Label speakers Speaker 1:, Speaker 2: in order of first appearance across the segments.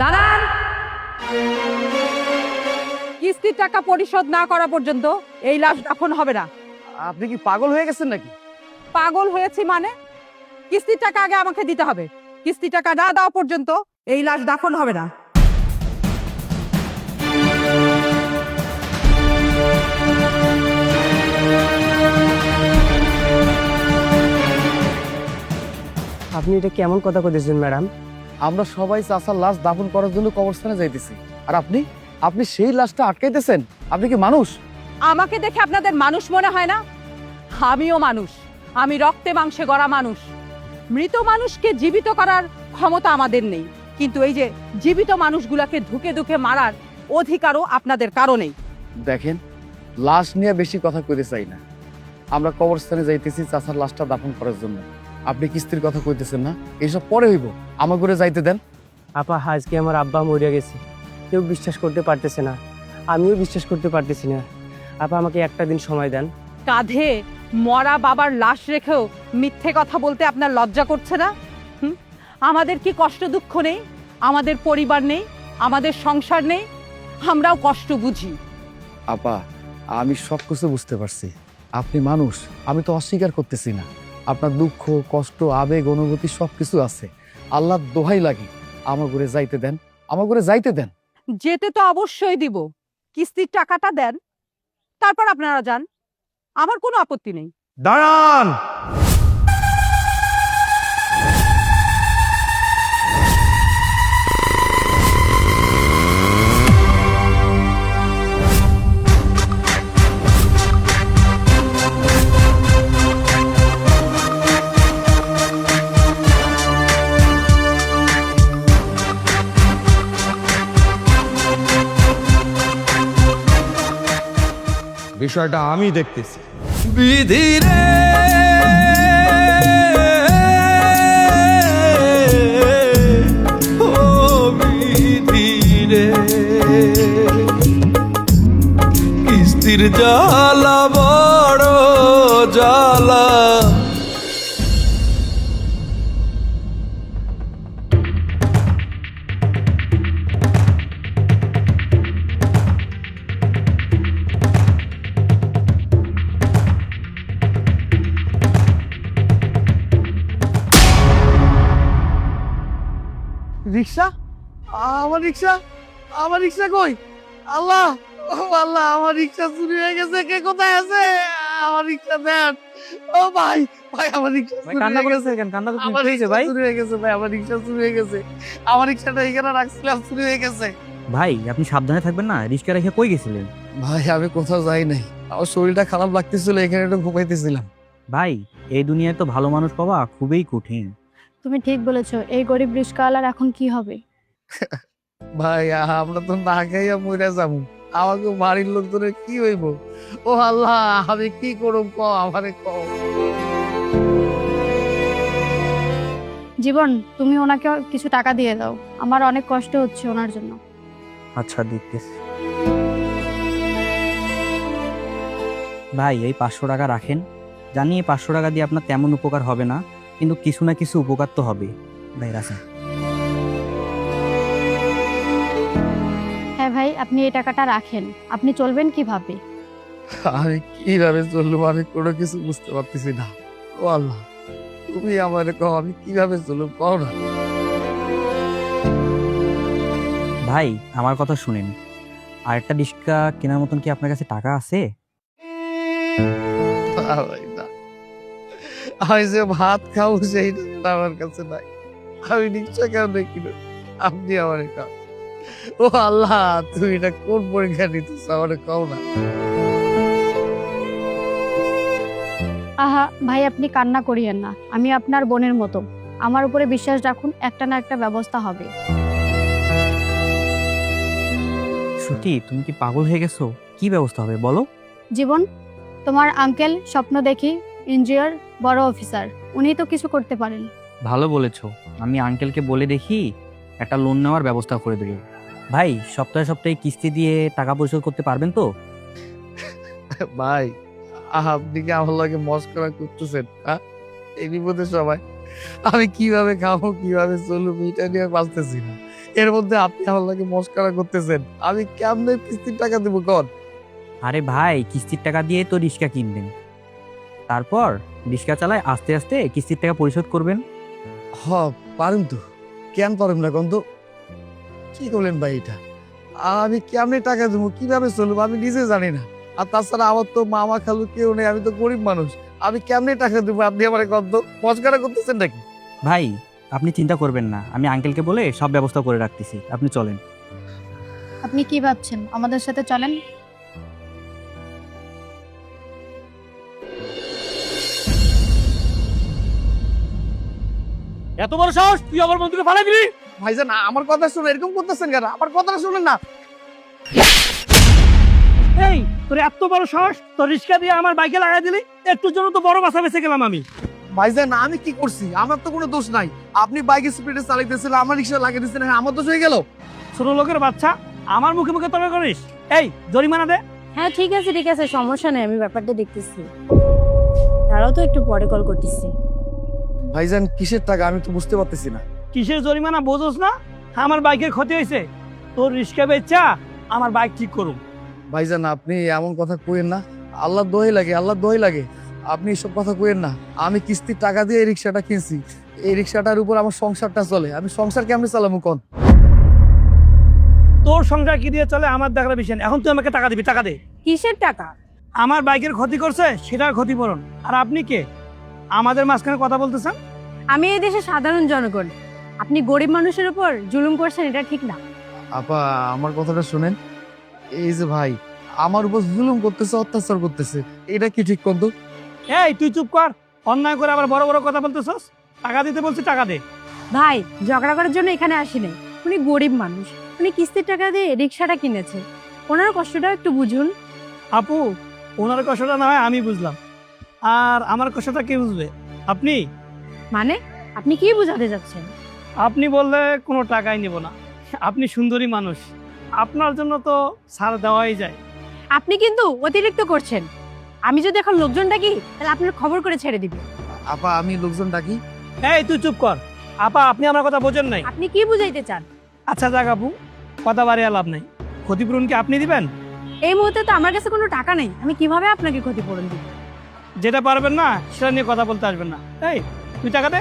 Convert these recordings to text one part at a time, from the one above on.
Speaker 1: দাঁড়ান। কিস্তির টাকা পরিশোধ না করা পর্যন্ত এই লাশ দাফন হবে না।
Speaker 2: আপনি কি পাগল হয়ে গেছেন নাকি?
Speaker 1: পাগল হয়েছি মানে? কিস্তির টাকা আগে আমাকে দিতে হবে। কিস্তি টাকা না দেওয়া পর্যন্ত এই লাশ দাফন হবে না।
Speaker 3: আপনি এটা কেমন কথা কইতেছেন ম্যাডাম?
Speaker 2: আমরা সবাই চাচার লাশ দাফন করার জন্য কবরস্থানে যাইতেছি, আর আপনি আপনি সেই লাশটা আটকাইতেছেন? আপনি কি মানুষ?
Speaker 1: আমাকে দেখে আপনাদের মানুষ মনে হয় না? আমিও মানুষ। আমি রক্তে মাংসে গড়া মানুষ। মৃত মানুষকে জীবিত করার ক্ষমতা আমাদের নেই, কিন্তু এই যে জীবিত মানুষগুলাকে ধুকে ধুকে মারার অধিকারও আপনাদের কারণেই।
Speaker 2: দেখেন, লাশ নিয়ে বেশি কথা কইতে চাই না। আমরা কবরস্থানে যাইতেছি চাচার লাশটা দাফন করার জন্য। আপনি কিস্তির কথা কইতেছেন না? এইসব পরে হইব, আমার করে যাইতে দেন।
Speaker 3: আপা, আজকে আমার আব্বা মরে গেছে, কেউ বিশ্বাস করতে পারতেছে না, আমিও বিশ্বাস করতে পারতেছি না। আপা, আমাকে একটা দিন সময় দেন।
Speaker 1: কাঁধে মরা বাবার লাশ রেখেও মিথ্যে কথা বলতে আপনার লজ্জা করছে না? আমাদের কি কষ্ট দুঃখ নেই? আমাদের পরিবার নেই? আমাদের সংসার নেই? আমরাও কষ্ট বুঝি।
Speaker 2: আপা, আমি সব কিছু বুঝতে পারছি। আপনি মানুষ, আমি তো অস্বীকার করতেছি না। আপনার দুঃখ, কষ্ট, আবেগ, অনুভূতি সবকিছু আছে। আল্লাহর দোহাই লাগে, আমার ঘরে যাইতে দেন, আমার ঘরে যাইতে দেন।
Speaker 1: যেতে তো অবশ্যই দিব। কিস্তির টাকাটা দেন, তারপর আপনারা যান। আমার কোনো আপত্তি নেই।
Speaker 4: দাঁড়ান। বিষয়টা আমি দেখতেছি।
Speaker 5: বিধিরে ও বিধিরে, কিস্তির জ্বালা বড় জ্বালা।
Speaker 2: রিক্সা, আমার রিক্সা, আমার রিক্সা কই? আল্লাহ, ও আল্লাহ, আমার রিক্সা চুরি হয়ে গেছে। কে কোথায় আছে? আমার রিক্সা দেন। ও ভাই, ভাই আমার রিক্সা চুরি হয়ে গেছে। আমার রিক্সা চুরি হয়ে গেছে ভাই, আমার রিক্সা চুরি হয়ে গেছে। আমার রিক্সাটা এখানে রাখছিলাম, চুরি হয়ে গেছে।
Speaker 6: ভাই, আপনি সাবধানে থাকবেন না? রিস্কা রেখে কই গেছিলেন?
Speaker 2: ভাই আমি কোথাও যাই নাই, আমার শরীরটা খারাপ লাগতেছিল, এখানে একটু ঘুমাইতেছিলাম।
Speaker 6: ভাই, এই দুনিয়ায় তো ভালো মানুষ পাওয়া খুবই কঠিন।
Speaker 7: তুমি ঠিক বলেছো, এই গরিব রিস্কাওয়ালার এখন কি হবে?
Speaker 2: ভাই আমরা তো না খাইয়া মরে যাবো, আমাকে বাড়ির লোকজনের কি হইব? ও আল্লাহ, আমি কি করব? ক আমারে ক।
Speaker 7: জীবন, তুমি ওনাকে কিছু টাকা দিয়ে দাও, আমার অনেক কষ্ট হচ্ছে ওনার জন্য।
Speaker 6: আচ্ছা, দেখতেছি। ভাই, এই 500 টাকা রাখেন। জানি এই 500 টাকা দিয়ে আপনার তেমন উপকার হবে না, কিন্তু কিছু না কিছু উপকার তো হবে। ভাই রাখেন।
Speaker 7: হ্যাঁ ভাই, আপনি এই টাকাটা রাখেন। আপনি চলবেন কিভাবে?
Speaker 2: আমি কিভাবে চলবো? আমি কোনো কিছু বুঝতে পারতেছি না। ও আল্লাহ, তুমি আমারে কও আমি কিভাবে চলবো, কও না।
Speaker 6: ভাই, আমার কথা শুনেন। আর একটা রিস্কা কেনার মতন কি আপনার কাছে টাকা আছে?
Speaker 2: না ভাই, না। আমি যে ভাত খাবো সেই টাকা আমার কাছে নাই। আমি রিক্সা কেমন কিনো? আপনি আমারে কও। ও আল্লাহ, তুমি এটা কোন পরীক্ষা নিতেছ? আমারে কও না।
Speaker 7: আহা ভাই, আপনি কান্না করিয়েন না। আমি আপনার বোনের মতো, আমার উপরে বিশ্বাস রাখুন, একটা না একটা ব্যবস্থা হবে।
Speaker 6: সত্যি তুমি কি পাগল হয়ে গেছো? কি ব্যবস্থা হবে বলো?
Speaker 7: জীবন, তোমার আঙ্কেল স্বপ্ন দেখি ইঞ্জিনিয়ার, বড় অফিসার, উনি তো কিছু করতে পারেন।
Speaker 6: ভালো বলেছো। আমি আঙ্কেলকে বলে দেখি একটা লোন নেওয়ার ব্যবস্থা করে দেব। ভাই, সপ্তাহে সপ্তাহে কিস্তি দিয়ে টাকা পরিশোধ করতে পারবেন তো?
Speaker 2: ভাই, আপনি কি আমার লাগে মস্করা করতেছেন? এই বিপদের সময় আমি কিভাবে খাবো কিভাবে চলবো এটা নিয়ে বাঁচতেছি না। এর মধ্যে আপনি আমার লাগে মস্করা করতেছেন, আমি কেমনে কিস্তির টাকা দেবো কন?
Speaker 6: আরে ভাই, কিস্তির টাকা দিয়ে তো রিক্সা কিনবেন, তারপর রিক্সা চালায় আস্তে আস্তে কিস্তির টাকা পরিশোধ করবেন।
Speaker 2: হ পারেন তো, কেন পারেন না কন তো? কি করলেন ভাই এটা? আমি কেমনে টাকা দেবো কিভাবে চলবো আমি নিজে জানি না। আর তাছাড়া আমার তো মামা খালু কেউ নেই, আমি তো গরিব মানুষ, আমি কেমনে টাকা দেবো? আপনি আমার কন তো, মস্করা করতেছেন নাকি?
Speaker 6: ভাই আপনি চিন্তা করবেন না, আমি আঙ্কেলকে বলে সব ব্যবস্থা করে রাখতেছি, আপনি চলেন।
Speaker 7: আপনি কি ভাবছেন? আমাদের সাথে চলেন।
Speaker 3: এত বড় সাহস, তুই আমার বন্ধুকে ফালাই দিবি?
Speaker 2: ভাইজান আমার কথা শুনে এরকম করতেছেন কেন? আমার কথাটা শুনেন না।
Speaker 3: এই তোর এত বড় সাহস, তোর রিক্সা দিয়ে আমার বাইকে লাগাই দিলি, একটুর জন্য তো বড় বাসা বেঁচে গেলাম আমি।
Speaker 2: ভাইজান আমি কি করছি? আমার তো কোনো দোষ নাই। আপনি বাইকে স্পিডে চালাইতেছিলেন, আমার রিক্সা লাগিয়ে দিচ্ছেন, আমার দোষ হয়ে গেল?
Speaker 3: ছোট লোকের বাচ্চা, আমার মুখে মুখে তর্ক করিস? এই জরিমানা দে।
Speaker 8: হ্যাঁ ঠিক আছে সমস্যা নেই, আমি ব্যাপারটা দেখতেছি। তারাও তো একটু পরে কল করতেছি।
Speaker 2: ভাইজান কিসের টাকা আমি তো বুঝতে পারতেছি না।
Speaker 3: কিসের জরিমানা বোঝোস না? আমার বাইকের ক্ষতি হয়েছে, তোর রিক্সা বেচা আমার বাইক ঠিক করুম।
Speaker 2: ভাইজান আপনি এমন কথা কইেন না, আল্লাহর দোহাই লাগে, আল্লাহর দোহাই লাগে। আপনি এসব কথা কইেন না। আমি কিস্তির টাকা দিয়ে এই রিক্সাটা কিনছি, এই রিক্সাটার উপর আমার সংসারটা চলে, আমি সংসার কেমনে চালামু কোন?
Speaker 3: তোর সংসার কি দিয়ে চলে আমার দেখার বিষয় না। এখন তুই আমাকে টাকা দিবি, টাকা দে।
Speaker 8: কিসের টাকা?
Speaker 3: আমার বাইকের ক্ষতি করছে সেটার ক্ষতিপূরণ। আর আপনি কে আমাদের মাঝখানে কথা বলতেছেন?
Speaker 8: আমি এই দেশের সাধারণ জনগণ, আপনি গরিব মানুষের উপর জুলুম করছেন, এটা ঠিক না।
Speaker 2: আপা আমার কথাটা শুনেন। এই যে ভাই আমার উপর জুলুম করতেছে, অত্যাচার করতেছে, এটা কি ঠিক কোন তো?
Speaker 3: এই তুই চুপ কর, অন্যায় করে আবার বড় বড় কথা বলতেছস। টাকা দিতে বলছি, টাকা দে।
Speaker 8: ভাই ঝগড়া করার জন্য এখানে আসি নাই, উনি গরিব মানুষ, উনি কিস্তির টাকা দিয়ে রিক্সাটা কিনেছে, ওনার কষ্টটাও একটু বুঝুন।
Speaker 3: আপু, ওনার কষ্টটা না হয় আমি বুঝলাম, আর আমার কষ্টটা কে বুঝবে? আপনি।
Speaker 8: মানে আপনি কি বোঝাতে যাচ্ছেন?
Speaker 3: আপনি বললে কোনো টাকাই নেব না, আপনি সুন্দরী মানুষ, আপনার জন্য তো ছাড় দেওয়াই যায়।
Speaker 8: আপনি কিন্তু অতিরিক্ত করছেন। আমি যদি এখন লোকজন ডাকি তাহলে আপনার খবর করে ছেড়ে দিবে।
Speaker 2: আপা আমি লোকজন ডাকি?
Speaker 3: এই তুই চুপ কর। আপা আপনি আমার কথা বোঝেন নাই।
Speaker 8: আপনি কি বুঝাইতে চান?
Speaker 3: আচ্ছা যাক আপু, কথা বাড়িয়ে লাভ নাই। ক্ষতিপূরণ কি আপনি দিবেন?
Speaker 8: এই মুহূর্তে তো আমার কাছে কোনো টাকা নেই, আমি কিভাবে আপনাকে ক্ষতিপূরণ দিব?
Speaker 3: যেটা পারবেন না সেটা নিয়ে কথা বলতে আসবেন না। এই তুই টাকা দে।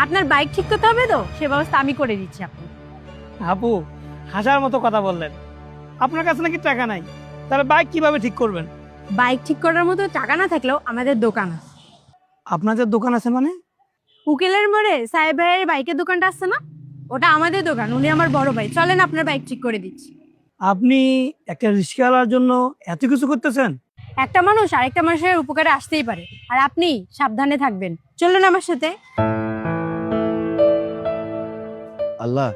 Speaker 8: আপনার বাইক ঠিক করতে হবে তো, সে ব্যবস্থা আমি করে দিচ্ছি। আপনি
Speaker 3: আপু হাসার মতো কথা বললেন, আপনার কাছে নাকি টাকা নাই, তাহলে বাইক কিভাবে ঠিক করবেন?
Speaker 8: বাইক ঠিক করার মতো টাকা না থাকলেও আমাদের দোকান আছে।
Speaker 3: আপনাদের দোকান আছে মানে?
Speaker 8: উকিলের মোড়ে সাহেব ভাইয়ের বাইকের দোকানটা আছে না, ওটা আমাদের দোকান, উনি আমার বড় ভাই। চলেন আপনার বাইক ঠিক করে দিচ্ছি।
Speaker 3: আপনি একটা রিক্সাওয়ালার জন্য এত কিছু করতেছেন?
Speaker 8: একটা মানুষ আরেকটা মানুষের উপকারে আসতেই পারে, আর আপনি সাবধানে থাকবেন। চলুন আমার সাথে।
Speaker 2: আল্লাহ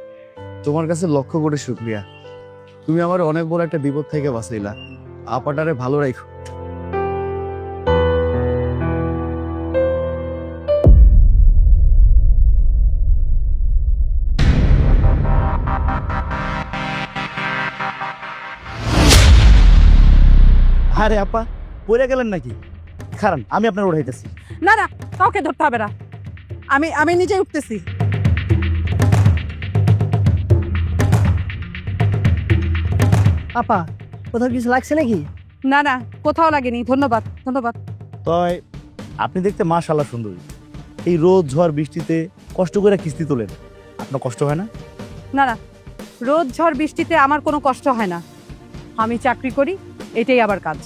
Speaker 2: তোমার কাছে লক্ষ্য করে শুকরিয়া, তুমি আমার অনেক বড় একটা বিপদ থেকে বাঁচাইলা। আপাটারে ভালো রাখো।
Speaker 9: আরে আপা পড়ে গেলেন নাকি? খারান আমি আপনার উঠাইতেছি।
Speaker 1: না না, কাউকে ধরতে হবে না, আমি আমি নিজেই উঠতেছি।
Speaker 3: আপা কোথাও কিছু লাগছে নাকি?
Speaker 1: না না, কোথাও লাগেনি, ধন্যবাদ ধন্যবাদ।
Speaker 9: তয় আপনি দেখতে মাশাআল্লাহ সুন্দরী, এই রোদ ঝড় বৃষ্টিতে কষ্ট করে কিস্তি তোলেন, আপনার কষ্ট হয় না?
Speaker 1: না না, রোদ ঝড় বৃষ্টিতে আমার কোনো কষ্ট হয় না, আমি চাকরি করি, এটাই আবার কাজ।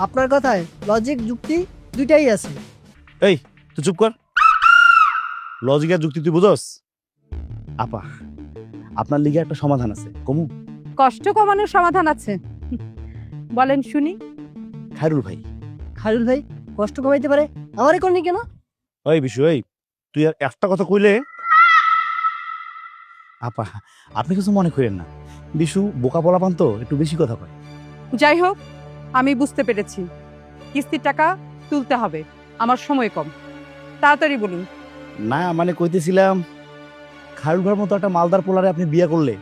Speaker 10: আপনার কথায় লজিক যুক্তি দুইটাই আছে।
Speaker 9: এই তুই চুপ কর, লজিক আর যুক্তি তুই বুঝস? আপা আপনার লিগে একটা সমাধান আছে, কমু?
Speaker 1: কষ্ট কমানোর সমাধান আছে, বলেন শুনি।
Speaker 9: খায়রুল ভাই।
Speaker 10: খায়রুল ভাই কষ্ট কমাইতে পারে, আমারে করনি কেন?
Speaker 9: ওই বিষয় ওই তুই আর একটা কথা কইলে। আপা আপনি কিছু মনে করেন না, বিশু বোকা বলাপান তো একটু বেশি কথা কয়।
Speaker 1: যাই হোক, আমি বুঝতে পেরেছি, কিস্তির টাকা তুলতে হবে, আমার সময় কম, তাড়াতাড়ি বলুন।
Speaker 9: না মানে কইতেছিলাম, খায়রুল ভাইয়ের মতো একটা মালদার পোলারে আপনি বিয়ে করলে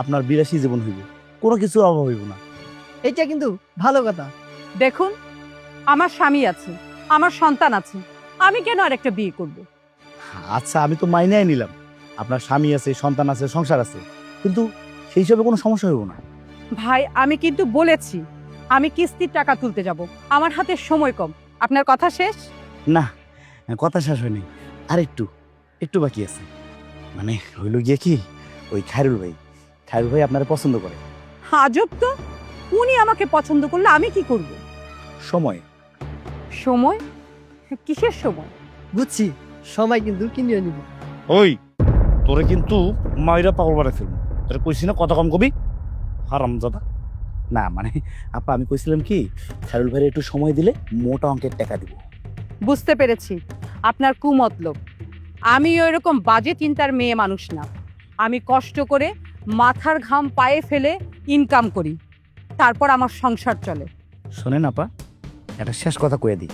Speaker 9: আপনার বিলাসী জীবন হইব, কোনো কিছু অভাব হইব না।
Speaker 10: এইটা কিন্তু ভালো কথা।
Speaker 1: দেখুন, আমার স্বামী আছে, আমার সন্তান আছে, আমি কেন আরেকটা বিয়ে করব?
Speaker 9: আচ্ছা আমি তো মাইনাই নিলাম, আপনার স্বামী আছে, সন্তান আছে, সংসার আছে, কিন্তু সেই হিসাবে কোনো সমস্যা হইব না।
Speaker 1: ভাই আমি কিন্তু বলেছি আমি কিস্তির টাকা তুলতে যাব, আমার হাতে সময় কম। আপনার কথা শেষ?
Speaker 9: না, কথা শেষ হয়নি, আর একটু বাকি আছে। মানে হইল গিয়ে কি, ওই খায়রুল ভাই আপনারা পছন্দ করে।
Speaker 1: আজব তো, উনি আমাকে পছন্দ করলে আমি কি করব?
Speaker 9: সময়
Speaker 1: সময়? কিসের সময়?
Speaker 10: বুঝছি, সময় কিন্তু কিনে নিব।
Speaker 9: ওই তোরে কিন্তু মাইরা পাগল বাড়া ফেলবো, তোরে কইছি না কথা কম কবি, হারামজাদা। না মানে আপা আমি কইছিলাম কি, খায়রুল ভাইয়ের একটু সময় দিলে মোটা অঙ্কের টাকা দিব।
Speaker 1: বুঝতে পেরেছি আপনার কুমতলব। আমি ওইরকম বাজে চিন্তার মেয়ে মানুষ না। আমি কষ্ট করে মাথার ঘাম পায়ে ফেলে ইনকাম করি, তারপর আমার সংসার চলে।
Speaker 9: শোনেন আপা, একটা শেষ কথা কয়ে দিই,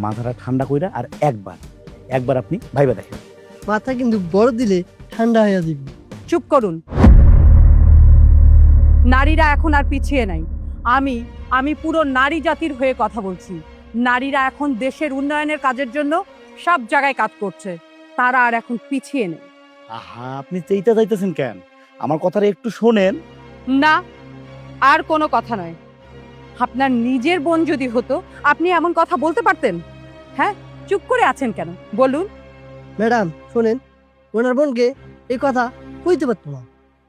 Speaker 9: মাথাটা ঠান্ডা কইরা আর একবার আপনি ভাইবা দেখেন।
Speaker 10: মাথা কিন্তু বড় দিলে ঠান্ডা হয়ে যাবে।
Speaker 1: চুপ করুন। নারীরা এখন আর পিছিয়ে নাই। আমি পুরো নারী জাতির হয়ে কথা বলছি। নারীরা এখন দেশের উন্নয়নের কাজের জন্য সব জায়গায় কাজ করছে, তারা আর এখন পিছিয়ে নেই।
Speaker 9: আহা আপনি চেইটা যাইতেছেন কেন, আমার কথাটা একটু শোনেন।
Speaker 1: না, আর কোনো কথা নয়। আপনার নিজের বোন যদি হতো আপনি এমন কথা বলতে পারতেন? হ্যাঁ, চুপ করে আছেন কেন বলুন?
Speaker 10: ম্যাডাম শোনেন, ওনার বোনকে এই কথা কইতে পারতো না।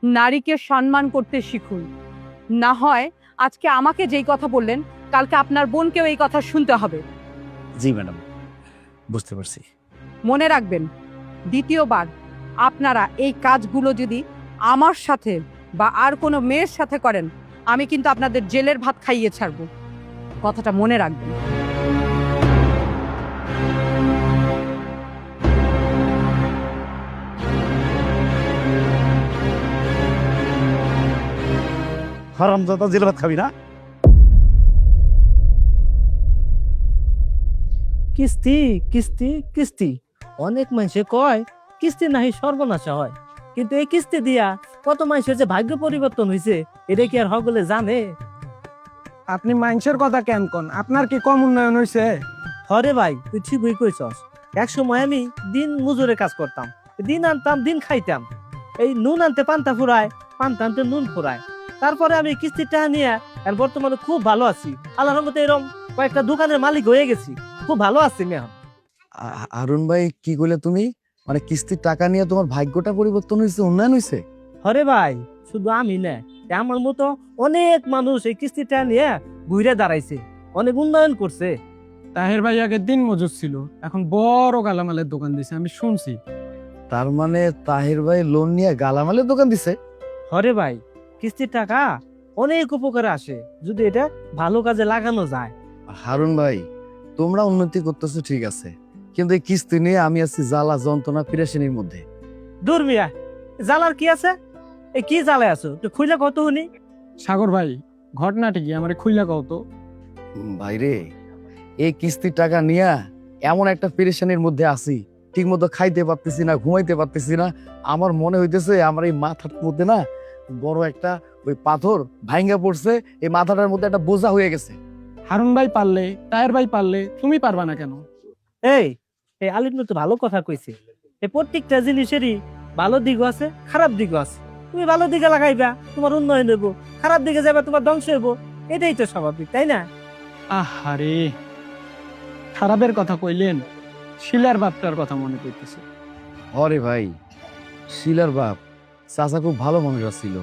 Speaker 1: নারীকে সম্মান করতে শিখুন, না হয় আজকে আমাকে যেই কথা বললেন কালকে আপনার বোনকেও এই কথা শুনতে হবে।
Speaker 9: জি ম্যাডাম, বুঝতে পারছি।
Speaker 1: মনে রাখবেন, দ্বিতীয়বার আপনারা এই কাজগুলো যদি আমার সাথে বা আর কোনো মেয়ের সাথে করেন, আমি কিন্তু আপনাদের জেলের ভাত খাইয়ে ছাড়বো। কথাটা মনে রাখবেন।
Speaker 9: হারামজাদা, জেল ভাত খাবি না?
Speaker 3: কিস্তি কিস্তি কিস্তি, অনেক মানুষে কয় কিস্তি নাহি সর্বনাশা হয়, কিন্তু এই কিস্তি দিয়া কত মানুষের যে ভাগ্য পরিবর্তন হয়েছে এটা কি আর সকলে জানে?
Speaker 11: আপনি মানুষের কথা কেন কোন? আপনার কি কম উন্নয়ন হয়েছে?
Speaker 3: হরে ভাই, তুই ঠিকই কইছস। এক সময় আমি দিন মজুরে কাজ করতাম, দিন আনতাম দিন খাইতাম। এই নুন আনতে পান্তা ফুরায়, পান্তা আনতে নুন ফুরায়। তারপরে আমি কিস্তির টাকা নিয়ে আর বর্তমানে খুব ভালো আছি। আল্লাহর রহমতে এরকম কয়েকটা দোকানের মালিক হয়ে গেছি, খুব ভালো আছি আমি এখন।
Speaker 2: আরুন ভাই কি কইলে তুমি? মানে কিস্তির টাকা নিয়ে তোমার ভাগ্যটা পরিবর্তন হয়েছে, উন্নয়ন হয়েছে?
Speaker 3: হরে ভাই, শুধু আমি না, আমার মতো অনেক মানুষ এই কিস্তির টাকা নিয়ে ঘুরে দাঁড়াইছে, অনেক উন্নয়ন করছে।
Speaker 11: তাহের ভাই আগে দিন মজুর ছিল, এখন বড় গালামালের দোকান দিছে, আমি শুনছি।
Speaker 2: তার মানে তাহির ভাই লোন নিয়ে গালামালের দোকান দিছে?
Speaker 3: হরে ভাই, কিস্তির টাকা অনেক উপকারে আসে যদি এটা ভালো কাজে লাগানো যায়।
Speaker 2: হারুন ভাই, তোমরা উন্নতি করতেছো ঠিক আছে, কিন্তু এই কিস্তি নিয়ে আমি আছি জ্বালা যন্ত্রণা পেরেশানির মধ্যে।
Speaker 3: দূর মিয়া, জ্বালার কি আছে? এই কি জ্বালায় আছো, তুই খুইলা কত শুনি।
Speaker 11: সাগর ভাই, ঘটনাটি কি আমার খুইলা কও তো।
Speaker 2: ভাইরে, এই কিস্তির টাকা নিয়ে এমন একটা পেরেশানির মধ্যে আছি, ঠিক মতো খাইতে পারতেছি না, ঘুমাইতে পারতেছি না। আমার মনে হইতেছে আমার এই মাথার মধ্যে না বড় একটা ওই পাথর ভাঙ্গা পড়ছে, এই মাথাটার মধ্যে একটা বোঝা হয়ে গেছে।
Speaker 11: হারুন ভাই পারলে, তাহের ভাই পারলে, তুমি পারবা না কেন?
Speaker 3: এই এই আলিম তো ভালো কথা কইছে। এই প্রত্যেকটা জিনিসেরই ভালো দিকও আছে, খারাপ দিকও আছে। তুমি ভালো দিকে লাগাইবা, তোমার উন্নয়ন হইব, খারাপ দিকে যাবা, তোমার ধ্বংস হইব। এটাই তো স্বাভাবিক, তাই না?
Speaker 11: আহারে, খারাপের কথা কইলেন, শিলার বাপটার কথা মনে করতেছে।
Speaker 2: অরে ভাই, শিলার বাপ চাচা খুব ভালো মানুষ ছিল।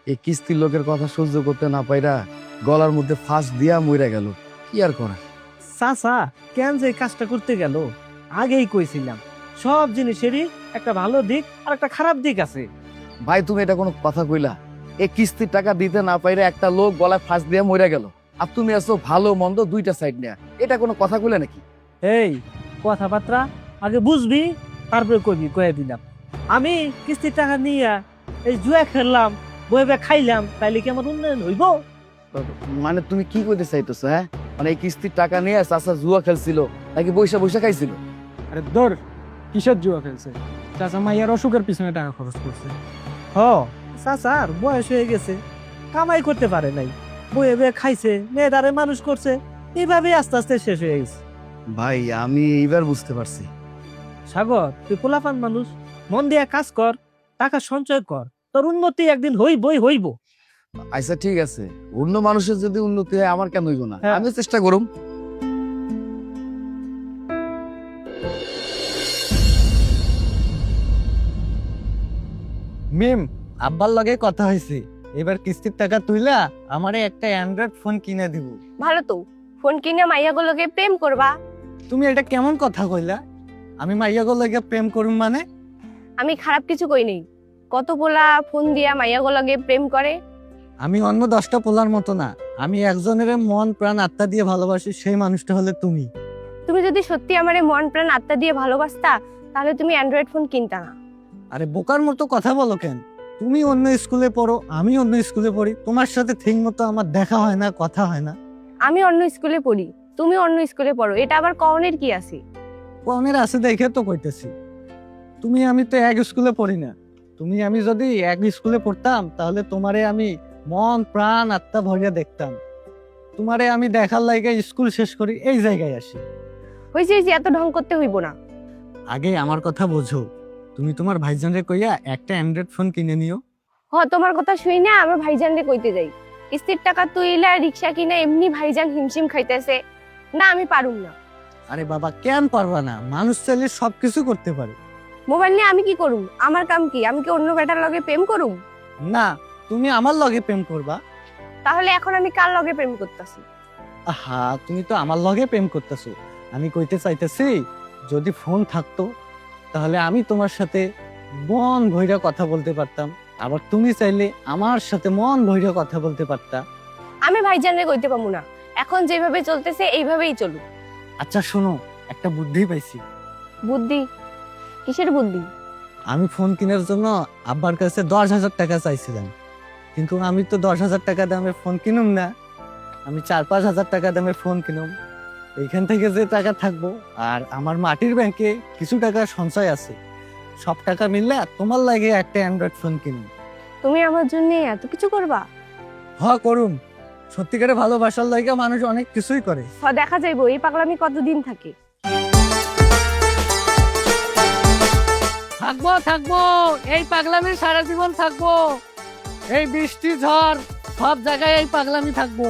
Speaker 2: এই কিস্তির লোকের কথা সহ্য করতে না পাইরা গলার মধ্যে ফাঁস দিয়া মইরা গেল। কি আর করা।
Speaker 3: চাচা কেন যে এই কাজটা করতে গেল, আগেই কইছিলাম সব জিনিসেরই একটা ভালো দিক আর একটা খারাপ দিক আছে।
Speaker 2: ভাই তুমি এটা কোনো কথা কইলা? এই কিস্তির টাকা দিতে না পাইরা একটা লোক গলায় ফাঁস দিয়া মইরা গেল, আর তুমি আছো ভালো মন্দ দুইটা সাইড নিয়ে। এটা কোনো কথা কইলা নাকি?
Speaker 3: এই কথাবার্তা আগে বুঝবি, তারপরে কইবি, কয়ে দিলাম। আমি কিস্তির টাকা নিয়ে এই জুয়া খেললাম, বইবে খাইলাম, তাইলে কি আমার উন্নয়ন হইব?
Speaker 2: মানে তুমি কি কইতে চাইতেছো? হ্যাঁ, মানে এই কিস্তির টাকা নিয়ে চাচা জুয়া খেলছিল নাকি বৈশা বৈশা খাইছিল?
Speaker 11: আরে ধর, কিসের জুয়া খেলছে? চাচা মাইয়ার অসুখের পিছনে টাকা খরচ করছে।
Speaker 3: হ, চাচার বয়স হয়ে গেছে, কামাই করতে পারে নাই, বইবে খাইছে, মেয়েদারে মানুষ করছে, এইভাবে আস্তে আস্তে শেষ হয়ে গেছে।
Speaker 2: ভাই আমি এইবার বুঝতে পারছি,
Speaker 3: সাগর, তুই পোলাপান মানুষ, মন দিয়ে কাজ কর, টাকা সঞ্চয় কর, তোর উন্নতি একদিন হইব।
Speaker 2: আচ্ছা ঠিক আছে, অন্য মানুষের যদি উন্নতি হয় আমার কেন হইব না?
Speaker 3: হ্যাঁ।
Speaker 2: আমি চেষ্টা করুম।
Speaker 11: মিম, আব্বার লগে কথা হয়েছে, এবার কিস্তির টাকা তুইলা আমারে একটা অ্যান্ড্রয়েড ফোন কিনে দিব।
Speaker 8: ভালো তো, ফোন কিনে মাইয়াগুলোকে প্রেম করবা।
Speaker 11: তুমি এটা কেমন কথা কইলা? আমি মাইয়াগুলোকে প্রেম করুম মানে?
Speaker 8: আমি খারাপ কিছু কই নেই। কত পোলা ফোন দিয়া মাইয়াগুলোকে প্রেম করে।
Speaker 11: আমি অন্য 10টা পোলার মতো না, আমি একজনের মন প্রাণ আত্মা দিয়ে ভালোবাসি, সেই মানুষটা হলে তুমি।
Speaker 8: তুমি যদি সত্যি আমারে মন প্রাণ আত্মা দিয়ে ভালোবাসতা, তাহলে তুমি অ্যান্ড্রয়েড ফোন কিনতা না।
Speaker 11: আরে বোকার মতো কথা বলো কেন? তুমি অন্য স্কুলে পড়ো, আমি অন্য স্কুলে পড়ি, তোমার সাথে ঠিক মতো আমার দেখা হয় না, কথা হয় না।
Speaker 8: আমি অন্য স্কুলে পড়ি, তুমি অন্য স্কুলে পড়ো, এটা আবার কওনের কি আছে?
Speaker 11: কনের আছে দেখে তো কইতেছি। তুমি আমি তো এক স্কুলে পড়ি না। তুমি আমি যদি এক স্কুলে পড়তাম, তাহলে তোমারে আমি মন প্রাণ আত্মা ভরিয়া দেখতাম। তোমারে আমি দেখার লাইগা স্কুল শেষ করি এই জায়গায় আসি।
Speaker 8: হয়েছে যে এত ঢং করতে হইব না।
Speaker 11: আগে আমার কথা বোঝো, তুমি তোমার ভাইজানরে কইয়া একটা অ্যান্ড্রয়েড ফোন কিনে নিও।
Speaker 8: তোমার কথা শুই না আমার ভাইজানরে কইতে যাই, কিস্তির টাকা তুইলা রিক্সা কিনা এমনি ভাইজান হিমশিম খাইতেছে। না, আমি পারুম না।
Speaker 11: আরে বাবা, কেন পারবা না? মানুষ চাইলে সবকিছু করতে পারে।
Speaker 8: মোবাইল নিয়ে আমি কি করুম? আমার কাম কি? আমি কি অন্য বেটার লগে প্রেম করুম?
Speaker 11: না, তুমি আমার লগে প্রেম করবা।
Speaker 8: তাহলে এখন আমি কার লগে প্রেম করতেছি?
Speaker 11: আহা, তুমি তো আমার লগে প্রেম করতেছো। আমি কইতে চাইতেছি, যদি ফোন থাকতো তাহলে আমি তোমার সাথে মন ভইরা কথা বলতে পারতাম, আবার তুমি চাইলে আমার সাথে মন ভইরা কথা বলতে পারতা।
Speaker 8: আমি ভাইজানরে কইতে পারবো না, এখন যেভাবে চলতেছে এইভাবেই চলুক।
Speaker 11: আচ্ছা শোনো, একটা বুদ্ধি পাইছি।
Speaker 8: বুদ্ধি? কিসের বুদ্ধি?
Speaker 11: আমি ফোন কেনার জন্য আব্বার কাছে 10,000 টাকা চাইছিলাম, কিন্তু আমি তো 10,000 টাকা দামের ফোন কিনুম না, আমি 4-5 হাজার টাকা দামের ফোন কিনুম। এইখান থেকে যে টাকা থাকবো, আর আমার মাটির ব্যাংকে কিছু টাকা সঞ্চয় আছে, সব টাকা মিললে তোমার লাগে একটা অ্যান্ড্রয়েড ফোন কিনুম।
Speaker 8: তুমি আমার জন্য এত কিছু করবা?
Speaker 11: করুম। সত্যিকারে ভালোবাসার লাগে মানুষ অনেক কিছুই করে।
Speaker 8: দেখা যাইবো এই পাগলামি কতদিন থাকে।
Speaker 11: থাকবো এই পাগলামির সারা জীবন থাকবো। এই বৃষ্টি ঝড় সব জায়গায় এই পাগলামি থাকবো।